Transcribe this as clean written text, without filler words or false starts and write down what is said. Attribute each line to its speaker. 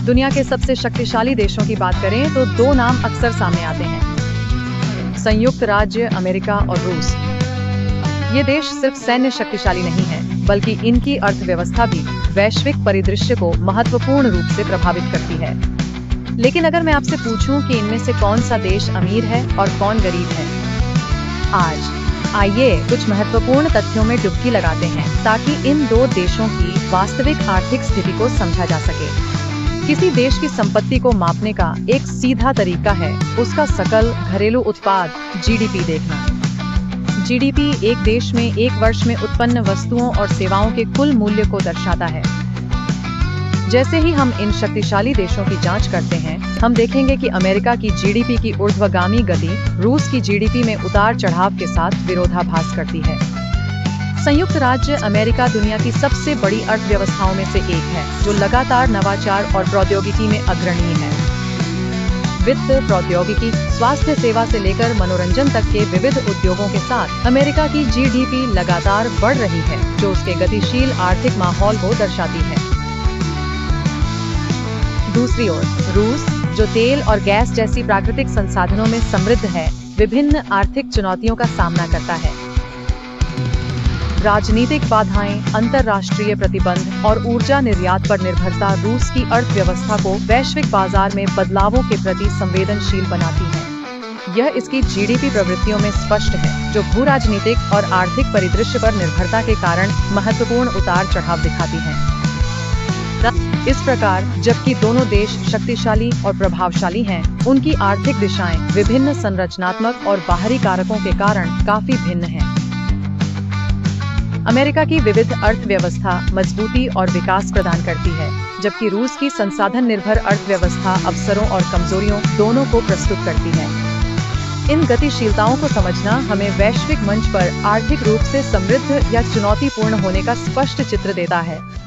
Speaker 1: दुनिया के सबसे शक्तिशाली देशों की बात करें तो दो नाम अक्सर सामने आते हैं, संयुक्त राज्य अमेरिका और रूस। ये देश सिर्फ सैन्य शक्तिशाली नहीं है, बल्कि इनकी अर्थव्यवस्था भी वैश्विक परिदृश्य को महत्वपूर्ण रूप से प्रभावित करती है। लेकिन अगर मैं आपसे पूछूं कि इनमें से कौन सा देश अमीर है और कौन गरीब है, आज आइए कुछ महत्वपूर्ण तथ्यों में डुबकी लगाते हैं ताकि इन दो देशों की वास्तविक आर्थिक स्थिति को समझा जा सके। किसी देश की संपत्ति को मापने का एक सीधा तरीका है उसका सकल घरेलू उत्पाद जीडीपी देखना। जीडीपी एक देश में एक वर्ष में उत्पन्न वस्तुओं और सेवाओं के कुल मूल्य को दर्शाता है। जैसे ही हम इन शक्तिशाली देशों की जांच करते हैं, हम देखेंगे कि अमेरिका की जीडीपी की ऊर्ध्वगामी गति रूस की जीडीपी में उतार चढ़ाव के साथ विरोधाभास करती है। संयुक्त राज्य अमेरिका दुनिया की सबसे बड़ी अर्थव्यवस्थाओं में से एक है, जो लगातार नवाचार और प्रौद्योगिकी में अग्रणी है। वित्त, प्रौद्योगिकी, स्वास्थ्य सेवा से लेकर मनोरंजन तक के विविध उद्योगों के साथ अमेरिका की जीडीपी लगातार बढ़ रही है, जो उसके गतिशील आर्थिक माहौल को दर्शाती है। दूसरी ओर रूस, जो तेल और गैस जैसी प्राकृतिक संसाधनों में समृद्ध है, विभिन्न आर्थिक चुनौतियों का सामना करता है। राजनीतिक बाधाएं, अंतर्राष्ट्रीय प्रतिबंध और ऊर्जा निर्यात पर निर्भरता रूस की अर्थव्यवस्था को वैश्विक बाजार में बदलावों के प्रति संवेदनशील बनाती है। यह इसकी जीडीपी प्रवृत्तियों में स्पष्ट है, जो भू-राजनीतिक और आर्थिक परिदृश्य पर निर्भरता के कारण महत्वपूर्ण उतार चढ़ाव दिखाती है। इस प्रकार, जबकि दोनों देश शक्तिशाली और प्रभावशाली हैं, उनकी आर्थिक दिशाएं विभिन्न संरचनात्मक और बाहरी कारकों के कारण काफी भिन्न हैं। अमेरिका की विविध अर्थव्यवस्था मजबूती और विकास प्रदान करती है, जबकि रूस की संसाधन निर्भर अर्थव्यवस्था अवसरों और कमजोरियों दोनों को प्रस्तुत करती है। इन गतिशीलताओं को समझना हमें वैश्विक मंच पर आर्थिक रूप से समृद्ध या चुनौतीपूर्ण होने का स्पष्ट चित्र देता है।